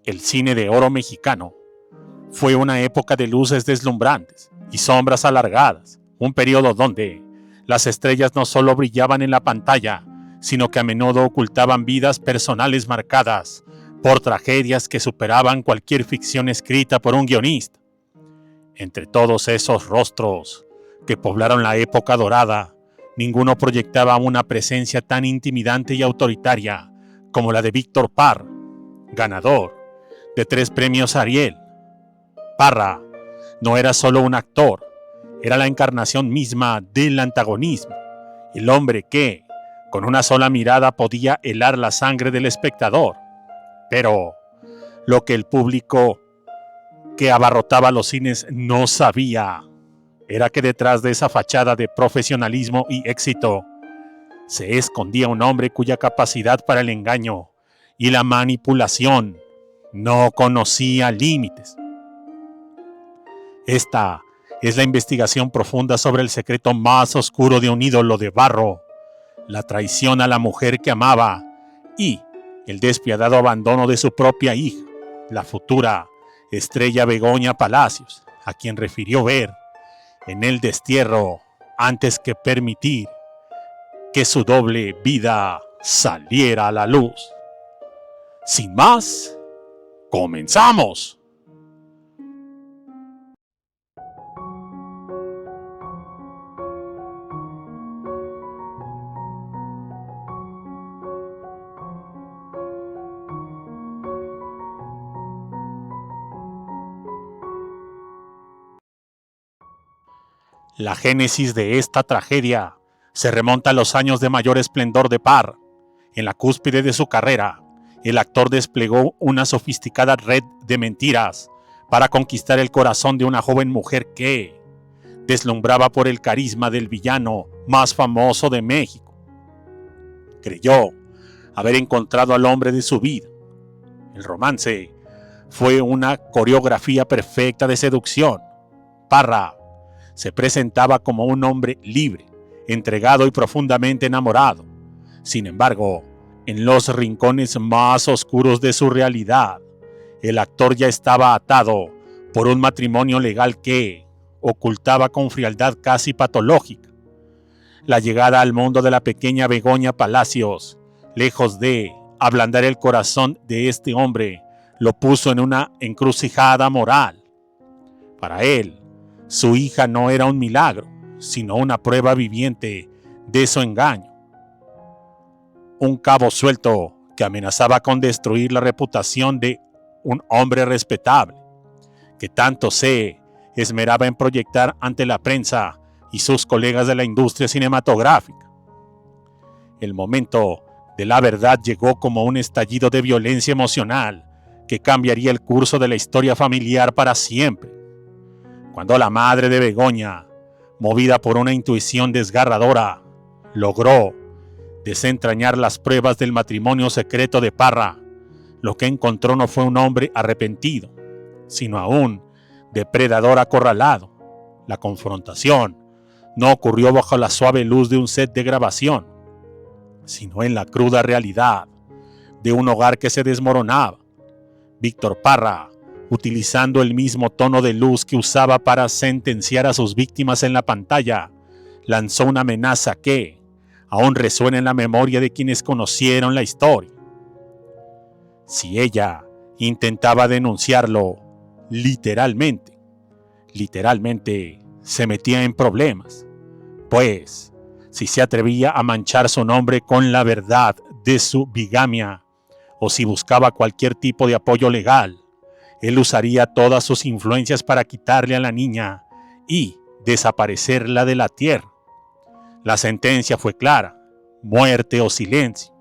El cine de oro mexicano fue una época de luces deslumbrantes y sombras alargadas, un periodo donde las estrellas no solo brillaban en la pantalla, sino que a menudo ocultaban vidas personales marcadas por tragedias que superaban cualquier ficción escrita por un guionista. Entre todos esos rostros que poblaron la época dorada, ninguno proyectaba una presencia tan intimidante y autoritaria como la de Víctor Parra, ganador de 3 premios Ariel. Parra no era solo un actor, era la encarnación misma del antagonismo, el hombre que, con una sola mirada, podía helar la sangre del espectador. Pero lo que el público que abarrotaba los cines no sabía era que detrás de esa fachada de profesionalismo y éxito se escondía un hombre cuya capacidad para el engaño y la manipulación no conocía límites. Esta es la investigación profunda sobre el secreto más oscuro de un ídolo de barro, la traición a la mujer que amaba y el despiadado abandono de su propia hija, la futura estrella Begoña Palacios, a quien refirió ver en el destierro antes que permitir que su doble vida saliera a la luz. Sin más, ¡comenzamos! La génesis de esta tragedia se remonta a los años de mayor esplendor de Parra. En la cúspide de su carrera, el actor desplegó una sofisticada red de mentiras para conquistar el corazón de una joven mujer que deslumbraba por el carisma del villano más famoso de México. Creyó haber encontrado al hombre de su vida. El romance fue una coreografía perfecta de seducción. Parra se presentaba como un hombre libre, entregado y profundamente enamorado. Sin embargo, en los rincones más oscuros de su realidad, el actor ya estaba atado por un matrimonio legal que ocultaba con frialdad casi patológica. La llegada al mundo de la pequeña Begoña Palacios, lejos de ablandar el corazón de este hombre, lo puso en una encrucijada moral. Para él, su hija no era un milagro, sino una prueba viviente de su engaño. Un cabo suelto que amenazaba con destruir la reputación de un hombre respetable, que tanto se esmeraba en proyectar ante la prensa y sus colegas de la industria cinematográfica. El momento de la verdad llegó como un estallido de violencia emocional que cambiaría el curso de la historia familiar para siempre. Cuando la madre de Begoña, movida por una intuición desgarradora, logró desentrañar las pruebas del matrimonio secreto de Parra, lo que encontró no fue un hombre arrepentido, sino a un depredador acorralado. La confrontación no ocurrió bajo la suave luz de un set de grabación, sino en la cruda realidad de un hogar que se desmoronaba. Víctor Parra, utilizando el mismo tono de luz que usaba para sentenciar a sus víctimas en la pantalla, lanzó una amenaza que aún resuena en la memoria de quienes conocieron la historia. Si ella intentaba denunciarlo, literalmente se metía en problemas, pues si se atrevía a manchar su nombre con la verdad de su bigamia o si buscaba cualquier tipo de apoyo legal, él usaría todas sus influencias para quitarle a la niña y desaparecerla de la tierra. La sentencia fue clara: muerte o silencio.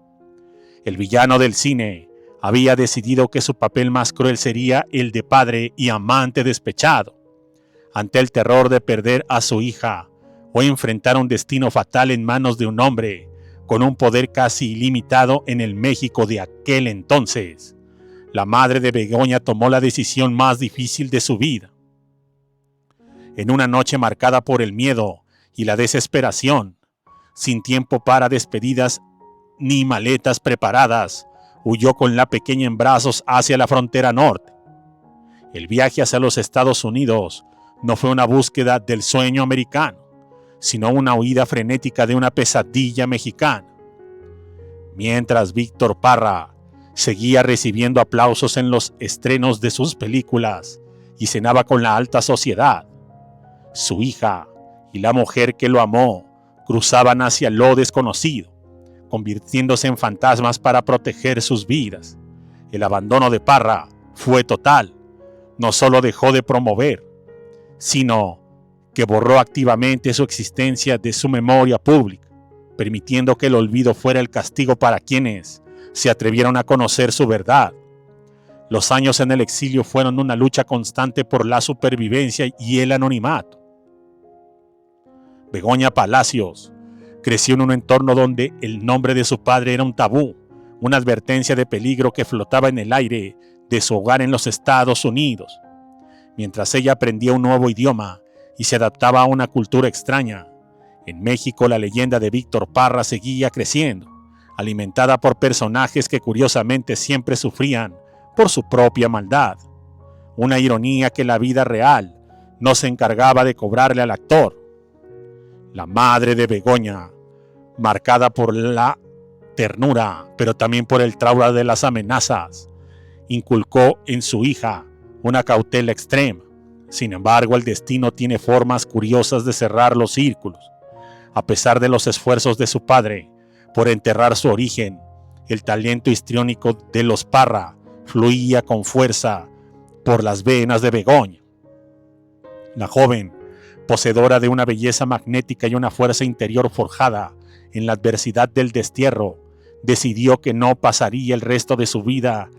El villano del cine había decidido que su papel más cruel sería el de padre y amante despechado. Ante el terror de perder a su hija o enfrentar un destino fatal en manos de un hombre con un poder casi ilimitado en el México de aquel entonces, la madre de Begoña tomó la decisión más difícil de su vida. En una noche marcada por el miedo y la desesperación, sin tiempo para despedidas ni maletas preparadas, huyó con la pequeña en brazos hacia la frontera norte. El viaje hacia los Estados Unidos no fue una búsqueda del sueño americano, sino una huida frenética de una pesadilla mexicana. Mientras Víctor Parra seguía recibiendo aplausos en los estrenos de sus películas y cenaba con la alta sociedad, su hija y la mujer que lo amó cruzaban hacia lo desconocido, convirtiéndose en fantasmas para proteger sus vidas. El abandono de Parra fue total. No solo dejó de promover, sino que borró activamente su existencia de su memoria pública, permitiendo que el olvido fuera el castigo para quienes se atrevieron a conocer su verdad. Los años en el exilio fueron una lucha constante por la supervivencia y el anonimato. Begoña Palacios creció en un entorno donde el nombre de su padre era un tabú, una advertencia de peligro que flotaba en el aire de su hogar en los Estados Unidos. Mientras ella aprendía un nuevo idioma y se adaptaba a una cultura extraña, en México la leyenda de Víctor Parra seguía creciendo, alimentada por personajes que curiosamente siempre sufrían por su propia maldad. Una ironía que la vida real no se encargaba de cobrarle al actor. La madre de Begoña, marcada por la ternura, pero también por el trauma de las amenazas, inculcó en su hija una cautela extrema. Sin embargo, el destino tiene formas curiosas de cerrar los círculos. A pesar de los esfuerzos de su padre por enterrar su origen, el talento histriónico de los Parra fluía con fuerza por las venas de Begoña. La joven, poseedora de una belleza magnética y una fuerza interior forjada en la adversidad del destierro, decidió que no pasaría el resto de su vida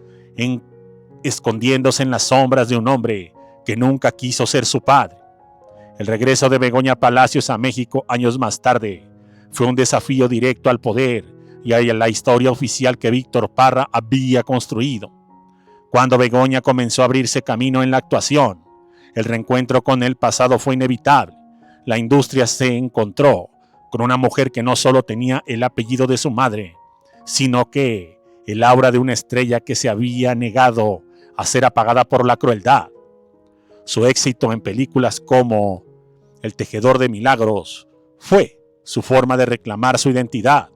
escondiéndose en las sombras de un hombre que nunca quiso ser su padre. El regreso de Begoña Palacios a México años más tarde fue un desafío directo al poder y a la historia oficial que Víctor Parra había construido. Cuando Begoña comenzó a abrirse camino en la actuación, el reencuentro con el pasado fue inevitable. La industria se encontró con una mujer que no solo tenía el apellido de su madre, sino que el aura de una estrella que se había negado a ser apagada por la crueldad. Su éxito en películas como El Tejedor de Milagros fue su forma de reclamar su identidad.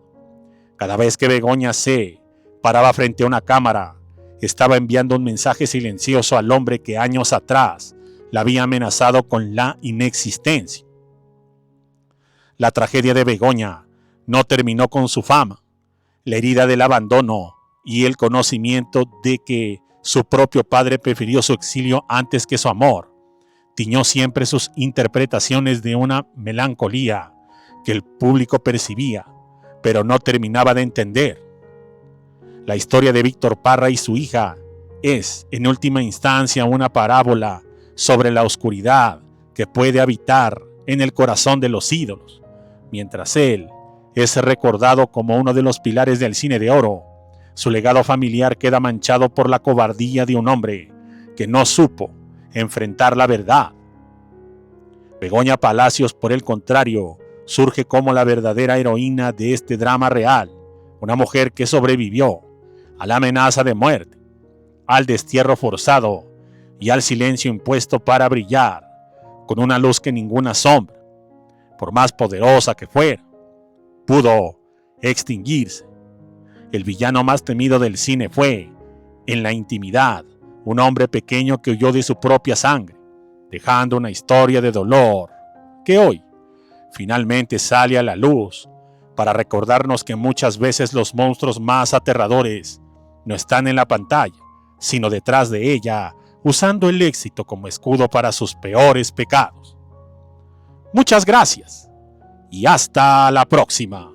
Cada vez que Begoña se paraba frente a una cámara, estaba enviando un mensaje silencioso al hombre que años atrás la había amenazado con la inexistencia. La tragedia de Begoña no terminó con su fama. La herida del abandono y el conocimiento de que su propio padre prefirió su exilio antes que su amor tiñó siempre sus interpretaciones de una melancolía que el público percibía, pero no terminaba de entender. La historia de Víctor Parra y su hija es, en última instancia, una parábola sobre la oscuridad que puede habitar en el corazón de los ídolos. Mientras él es recordado como uno de los pilares del cine de oro, su legado familiar queda manchado por la cobardía de un hombre que no supo enfrentar la verdad. Begoña Palacios, por el contrario, surge como la verdadera heroína de este drama real, una mujer que sobrevivió a la amenaza de muerte, al destierro forzado y al silencio impuesto para brillar con una luz que ninguna sombra, por más poderosa que fuera, pudo extinguirse. El villano más temido del cine fue, en la intimidad, un hombre pequeño que huyó de su propia sangre, dejando una historia de dolor que hoy finalmente sale a la luz para recordarnos que muchas veces los monstruos más aterradores no están en la pantalla, sino detrás de ella, usando el éxito como escudo para sus peores pecados. Muchas gracias y hasta la próxima.